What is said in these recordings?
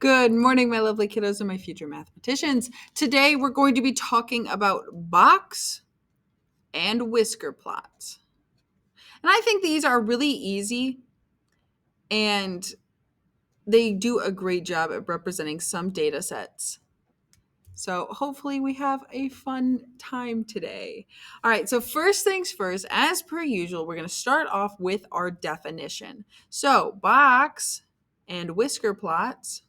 Good morning, my lovely kiddos and my future mathematicians. Today we're going to be talking about box and whisker plots. And I think these are really easy and they do a great job at representing some data sets. So hopefully we have a fun time today. All right, so first things first, as per usual, we're going to start off with our definition. So box and whisker plots.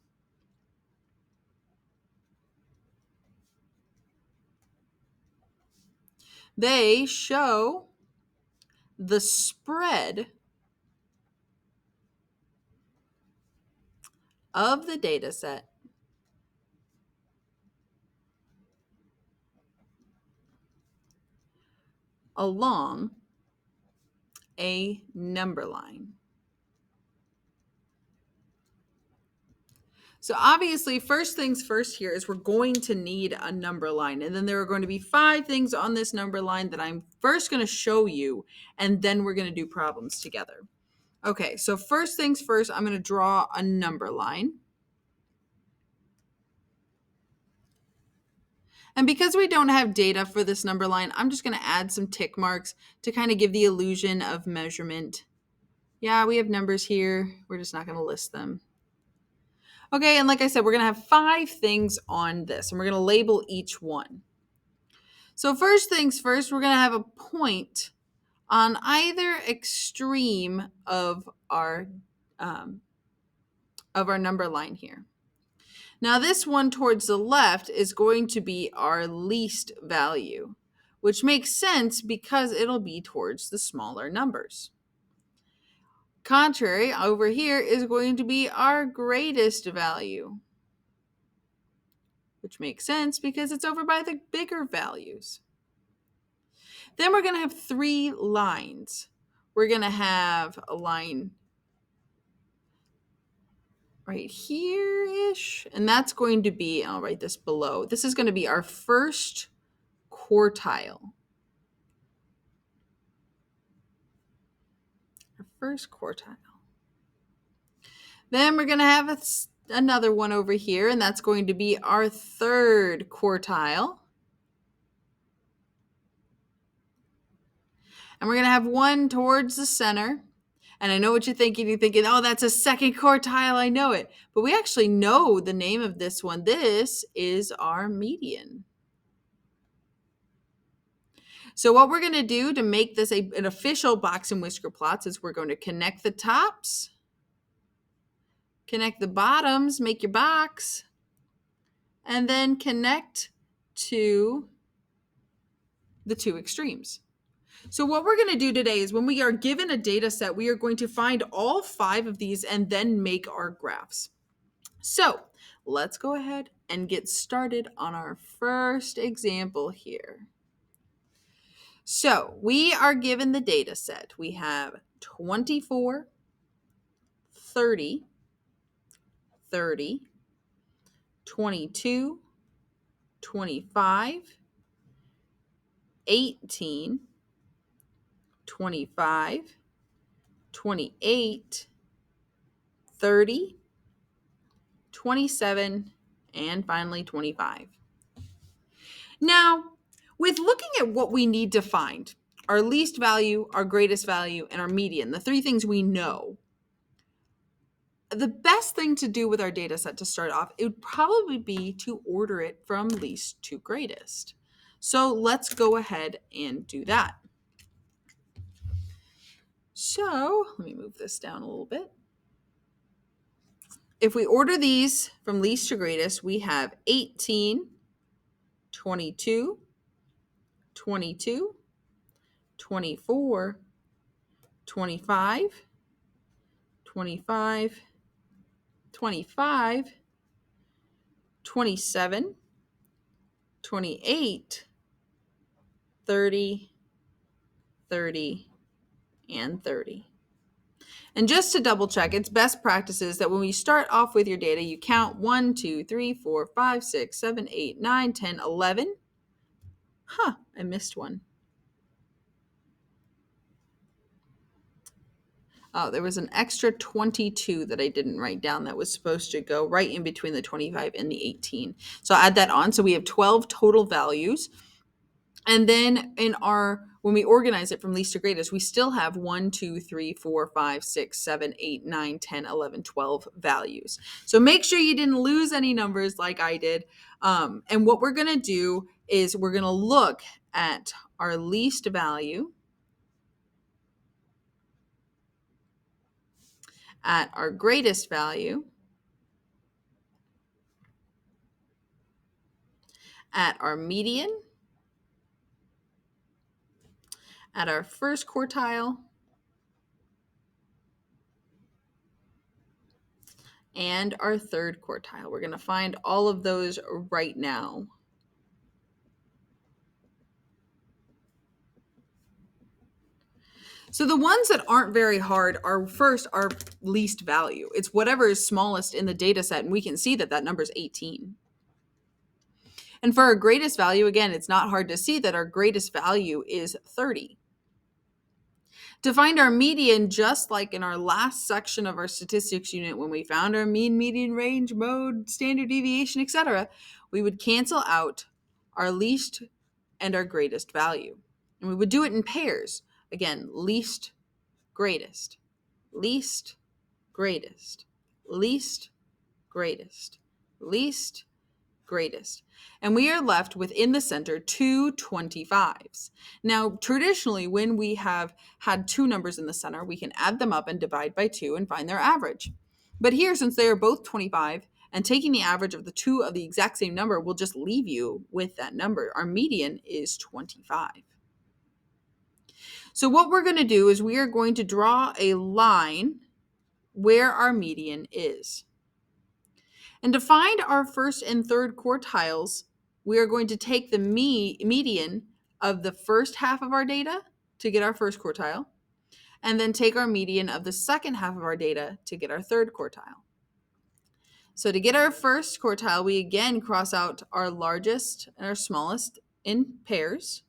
They show the spread of the data set along a number line. So obviously, first things first here is we're going to need a number line. And then there are going to be 5 things on this number line that I'm first going to show you, and then we're going to do problems together. Okay, so first things first, I'm going to draw a number line. And because we don't have data for this number line, I'm just going to add some tick marks to kind of give the illusion of measurement. Yeah, we have numbers here. We're just not going to list them. Okay, and like I said, we're going to have 5 things on this, and we're going to label each one. So first things first, we're going to have a point on either extreme of our number line here. Now this one towards the left is going to be our least value, which makes sense because it'll be towards the smaller numbers. Contrary, over here is going to be our greatest value, which makes sense because it's over by the bigger values. Then we're going to have 3 lines. We're going to have a line right here-ish, and that's going to be, I'll write this below, this is going to be our first quartile. Our first quartile. Then we're going to have another one over here, and that's going to be our third quartile. And we're going to have one towards the center. And I know what you're thinking. You're thinking, oh, that's a second quartile. I know it. But we actually know the name of this one. This is our median. So what we're going to do to make this an official box and whisker plots is we're going to connect the tops, connect the bottoms, make your box, and then connect to the 2 extremes. So what we're going to do today is when we are given a data set, we are going to find all 5 of these and then make our graphs. So let's go ahead and get started on our first example here. So we are given the data set. We have 24, 30, 30, 22, 25, 18, 25, 28, 30, 27, and finally 25. Now, with looking at what we need to find, our least value, our greatest value, and our median, the 3 things we know, the best thing to do with our data set to start off, it would probably be to order it from least to greatest. So let's go ahead and do that. So let me move this down a little bit. If we order these from least to greatest, we have 18, 22, 22, 24, 25, 25, 25, 27, 28, 30, 30, and 30. And just to double check, it's best practices that when we start off with your data, you count 1, 2, 3, 4, 5, 6, 7, 8, 9, 10, 11. I missed one. Oh, there was an extra 22 that I didn't write down that was supposed to go right in between the 25 and the 18. So I'll add that on. So we have 12 total values. And then when we organize it from least to greatest, we still have 1, 2, 3, 4, 5, 6, 7, 8, 9, 10, 11, 12 values. So make sure you didn't lose any numbers like I did. And what we're going to do is we're going to look at our least value, at our greatest value, at our median, at our first quartile, and our third quartile. We're going to find all of those right now. So the ones that aren't very hard are first our least value. It's whatever is smallest in the data set, and we can see that that number is 18. And for our greatest value, again, it's not hard to see that our greatest value is 30. To find our median, just like in our last section of our statistics unit, when we found our mean, median, range, mode, standard deviation, etc., we would cancel out our least and our greatest value. And we would do it in pairs. Again, least, greatest, least, greatest, least, greatest, least, greatest. And we are left within the center 2 25s. Now, traditionally, when we have had two numbers in the center, we can add them up and divide by 2 and find their average. But here, since they are both 25, and taking the average of the two of the exact same number will just leave you with that number. Our median is 25. So what we're going to do is we are going to draw a line where our median is. And to find our first and third quartiles, we are going to take the median of the first half of our data to get our first quartile, and then take our median of the second half of our data to get our third quartile. So to get our first quartile, we again cross out our largest and our smallest in pairs.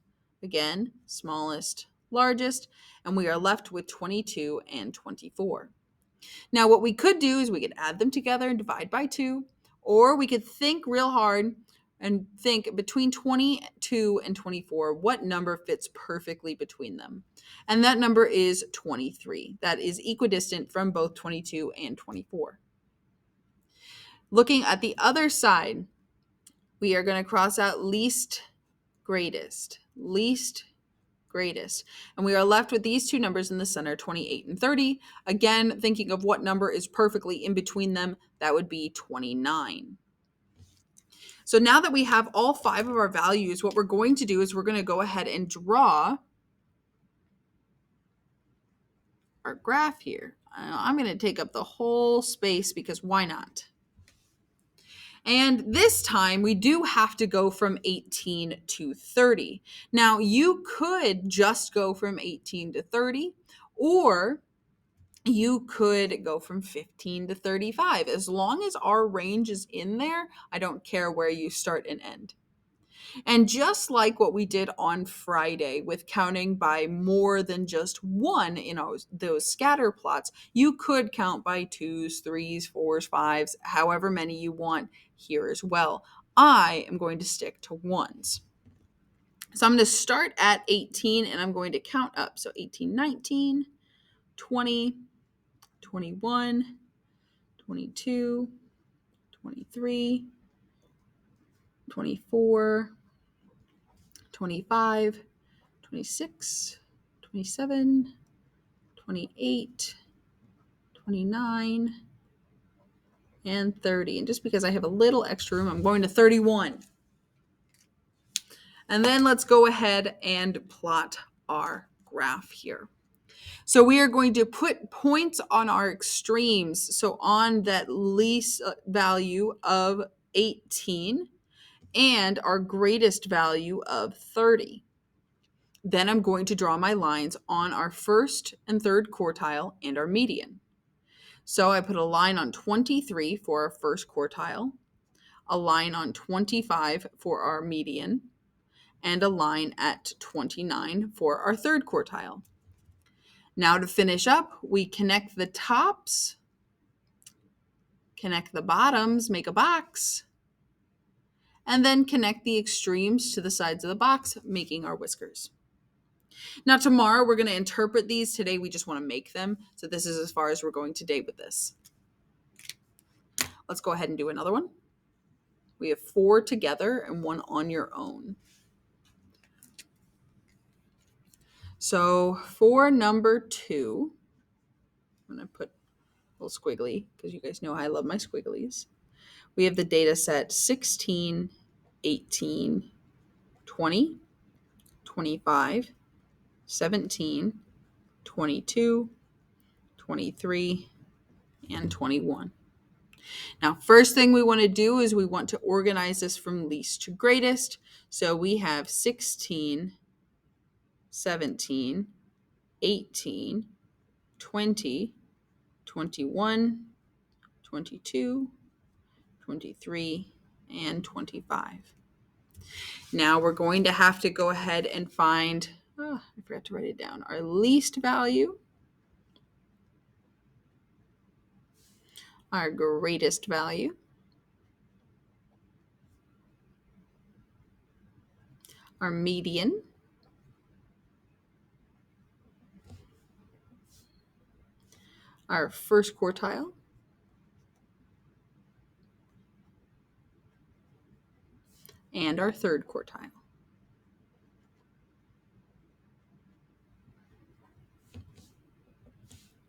Again, smallest, largest, and we are left with 22 and 24. Now, what we could do is we could add them together and divide by 2, or we could think real hard and think between 22 and 24, what number fits perfectly between them? And that number is 23. That is equidistant from both 22 and 24. Looking at the other side, we are going to cross out least, greatest, least, greatest. And we are left with these two numbers in the center, 28 and 30. Again, thinking of what number is perfectly in between them, that would be 29. So now that we have all 5 of our values, what we're going to do is we're going to go ahead and draw our graph here. I'm going to take up the whole space because why not? And this time we do have to go from 18 to 30. Now you could just go from 18 to 30, or you could go from 15 to 35. As long as our range is in there, I don't care where you start and end. And just like what we did on Friday with counting by more than just one in those scatter plots, you could count by 2s, 3s, 4s, 5s, however many you want here as well. I am going to stick to 1s. So I'm going to start at 18 and I'm going to count up. So 18, 19, 20, 21, 22, 23, 24, 25, 26, 27, 28, 29, and 30. And just because I have a little extra room, I'm going to 31. And then let's go ahead and plot our graph here. So we are going to put points on our extremes. So on that least value of 18 and our greatest value of 30. Then I'm going to draw my lines on our first and third quartile and our median. So I put a line on 23 for our first quartile, a line on 25 for our median, and a line at 29 for our third quartile. Now to finish up, we connect the tops, connect the bottoms, make a box, and then connect the extremes to the sides of the box, making our whiskers. Now tomorrow we're going to interpret these. Today we just want to make them. So this is as far as we're going today with this. Let's go ahead and do another one. We have 4 together and 1 on your own. So for number 2, I'm going to put a little squiggly because you guys know I love my squigglies. We have the data set 16, 18, 20, 25, 17, 22, 23, and 21. Now, first thing we want to do is we want to organize this from least to greatest. So we have 16, 17, 18, 20, 21, 22, 23, and 25. Now we're going to have to go ahead and find, I forgot to write it down, our least value, our greatest value, our median, our first quartile, and our third quartile.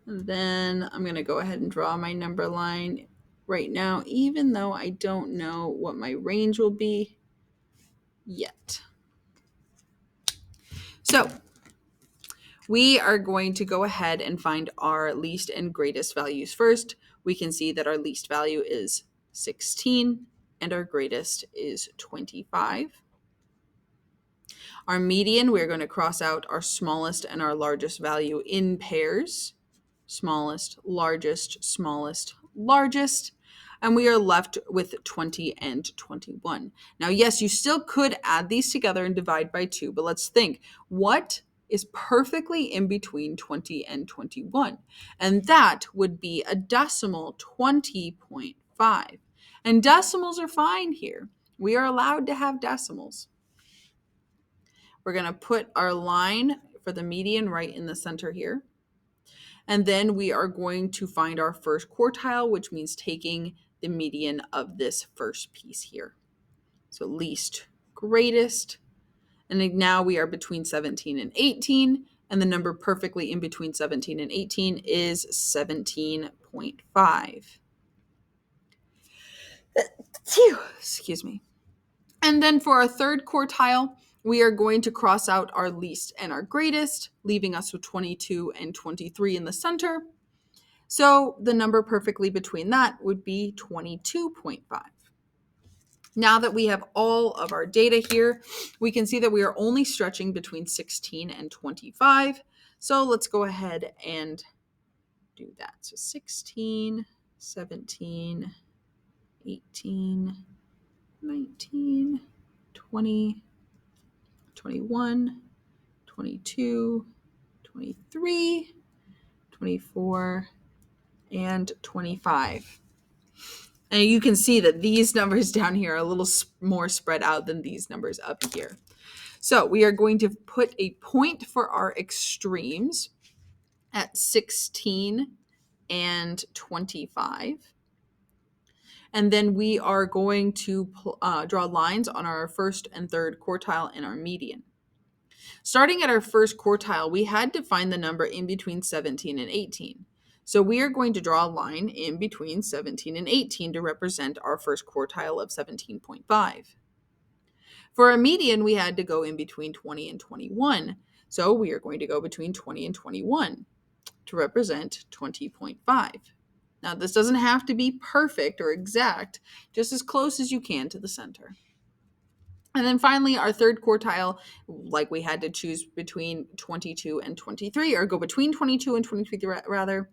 And then I'm going to go ahead and draw my number line right now, even though I don't know what my range will be yet. So we are going to go ahead and find our least and greatest values first. We can see that our least value is 16 and our greatest is 25. Our median, we're going to cross out our smallest and our largest value in pairs. Smallest, largest, smallest, largest. And we are left with 20 and 21. Now, yes, you still could add these together and divide by 2, but let's think. What is perfectly in between 20 and 21? And that would be a decimal, 20.5. And decimals are fine here. We are allowed to have decimals. We're going to put our line for the median right in the center here. And then we are going to find our first quartile, which means taking the median of this first piece here. So least, greatest. And now we are between 17 and 18. And the number perfectly in between 17 and 18 is 17.5. Excuse me. And then for our third quartile, we are going to cross out our least and our greatest, leaving us with 22 and 23 in the center. So the number perfectly between that would be 22.5. Now that we have all of our data here, we can see that we are only stretching between 16 and 25. So let's go ahead and do that. So 16, 17, 18, 19, 20, 21, 22, 23, 24, and 25. And you can see that these numbers down here are a little more spread out than these numbers up here. So we are going to put a point for our extremes at 16 and 25. And then we are going to draw lines on our first and third quartile and our median. Starting at our first quartile, we had to find the number in between 17 and 18. So we are going to draw a line in between 17 and 18 to represent our first quartile of 17.5. For our median, we had to go in between 20 and 21. So we are going to go between 20 and 21 to represent 20.5. Now, this doesn't have to be perfect or exact, just as close as you can to the center. And then finally, our third quartile, like we had to choose between 22 and 23, or go between 22 and 23 rather.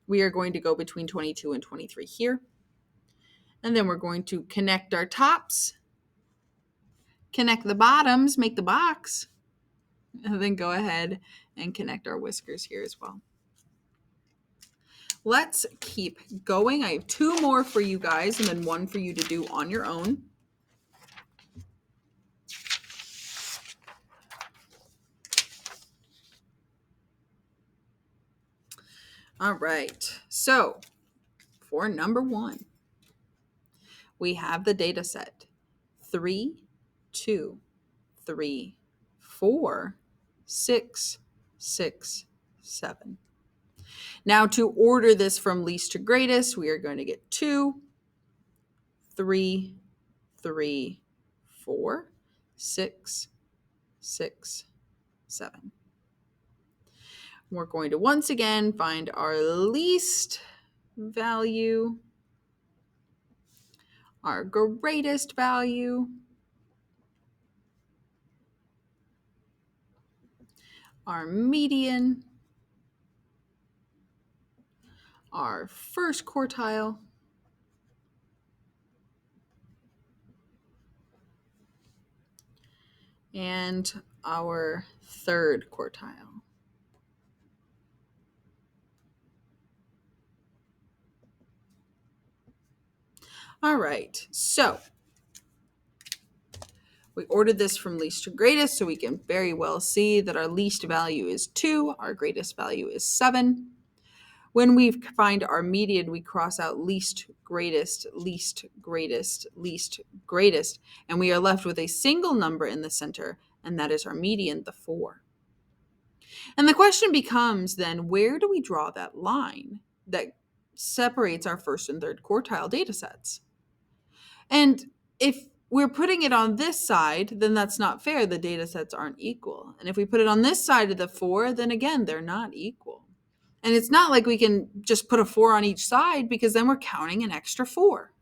We are going to go between 22 and 23 here. And then we're going to connect our tops, connect the bottoms, make the box, And then go ahead and connect our whiskers here as well. Let's keep going. I have 2 more for you guys and then 1 for you to do on your own. All right. So for number 1, we have the data set 3, 2, 3, 4, 6, 6, 7. Now to order this from least to greatest, we are going to get 2, 3, 3, 4, 6, 6, 7. We're going to once again find our least value, our greatest value, our median, our first quartile, and our third quartile. All right, so we ordered this from least to greatest, so we can very well see that our least value is 2, our greatest value is 7. When we find our median, we cross out least, greatest, least, greatest, least, greatest, and we are left with a single number in the center, and that is our median, the 4. And the question becomes then, where do we draw that line that separates our first and third quartile data sets? And if we're putting it on this side, then that's not fair. The data sets aren't equal. And if we put it on this side of the 4, then again, they're not equal. And it's not like we can just put a 4 on each side because then we're counting an extra 4.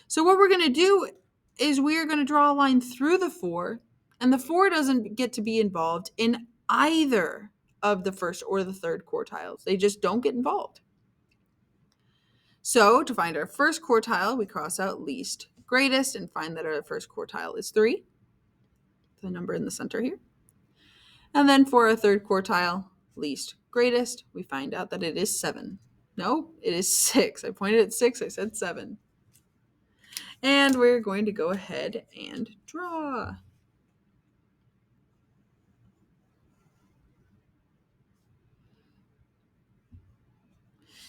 So what we're going to do is we are going to draw a line through the 4, and the 4 doesn't get to be involved in either of the first or the third quartiles. They just don't get involved. So to find our first quartile, we cross out least, greatest, and find that our first quartile is 3, the number in the center here. And then for our third quartile, least, greatest, we find out that it is 7. No, it is 6. I pointed at 6, I said 7. And we're going to go ahead and draw.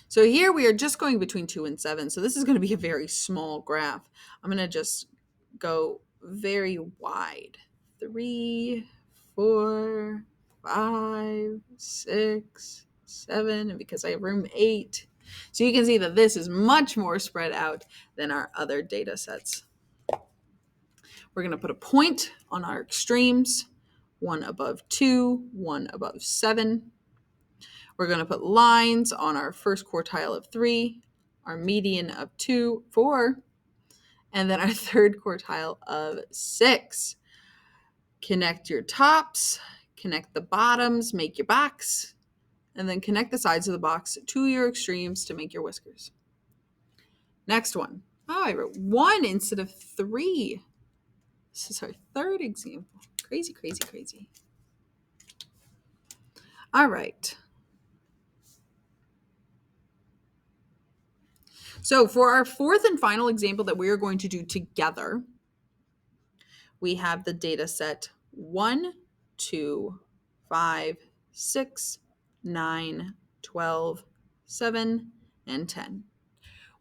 So here we are just going between 2 and 7. So this is going to be a very small graph. I'm going to just go very wide. 3, 4, 5, 6, 7, and because I have room 8. So you can see that this is much more spread out than our other data sets. We're going to put a point on our extremes, 1 above 2, 1 above 7. We're going to put lines on our first quartile of 3, our median of 2, 4, and then our third quartile of 6. Connect your tops, connect the bottoms, make your box, and then connect the sides of the box to your extremes to make your whiskers. Next one. Oh, I wrote 1 instead of 3. This is our third example. Crazy, crazy, crazy. All right. So for our fourth and final example that we are going to do together, we have the data set 1, 2, 5, 6, 9, 12, 7, and 10.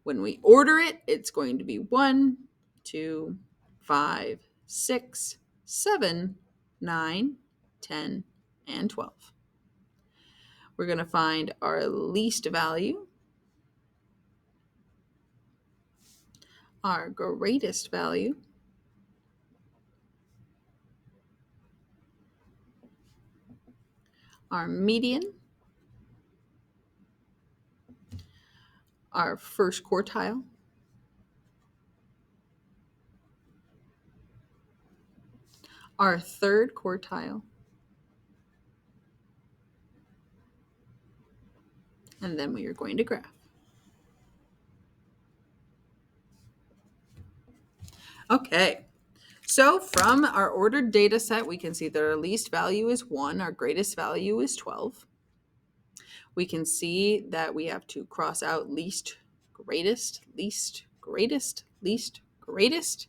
When we order it, it's going to be 1, 2, 5, 6, 7, 9, 10, and 12. We're going to find our least value, our greatest value, our median, our first quartile, our third quartile, and then we are going to graph. Okay, So from our ordered data set, we can see that our least value is 1, our greatest value is 12. We can see that we have to cross out least, greatest, least, greatest, least, greatest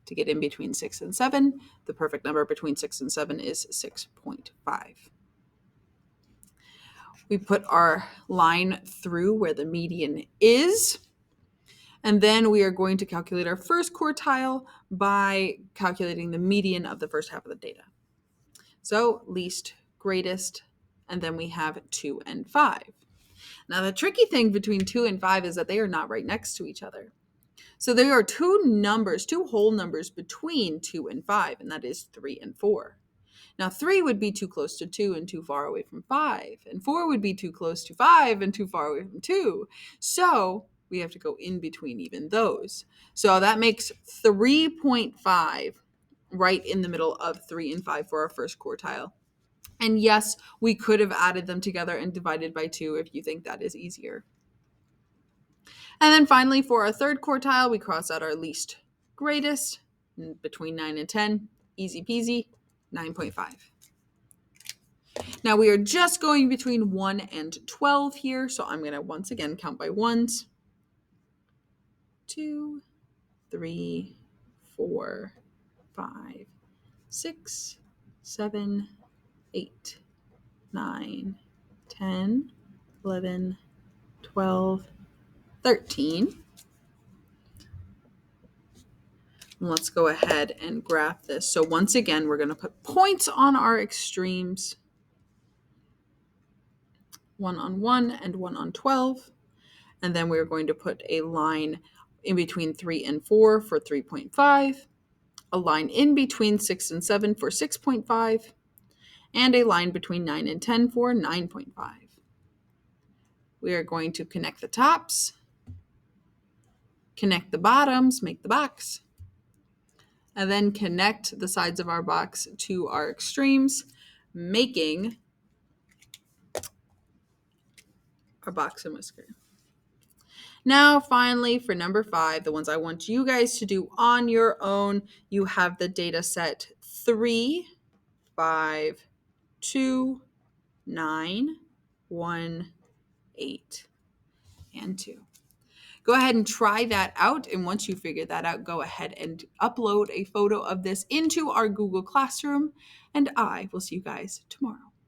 to get in between 6 and 7. The perfect number between 6 and 7 is 6.5. We put our line through where the median is. And then we are going to calculate our first quartile by calculating the median of the first half of the data. So least, greatest, and then we have 2 and 5. Now the tricky thing between 2 and 5 is that they are not right next to each other. So there are two whole numbers between 2 and 5, and that is 3 and 4. Now 3 would be too close to 2 and too far away from 5, and 4 would be too close to 5 and too far away from 2. So we have to go in between even those. So that makes 3.5 right in the middle of 3 and 5 for our first quartile. And yes, we could have added them together and divided by 2 if you think that is easier. And then finally, for our third quartile, we cross out our least greatest between 9 and 10. Easy peasy, 9.5. Now we are just going between 1 and 12 here, so I'm going to once again count by ones. 2, 3, 4, 5, 6, 7, 8, 9, 10, 11, 12, 13. And let's go ahead and graph this. So once again, we're going to put points on our extremes. 1 on 1 and 1 on 12. And then we're going to put a line in between 3 and 4 for 3.5, a line in between 6 and 7 for 6.5, and a line between 9 and 10 for 9.5. We are going to connect the tops, connect the bottoms, make the box, and then connect the sides of our box to our extremes, making our box and whisker. Now, finally, for number 5, the ones I want you guys to do on your own, you have the data set 3, 5, 2, 9, 1, 8, and 2. Go ahead and try that out, and once you figure that out, go ahead and upload a photo of this into our Google Classroom, and I will see you guys tomorrow.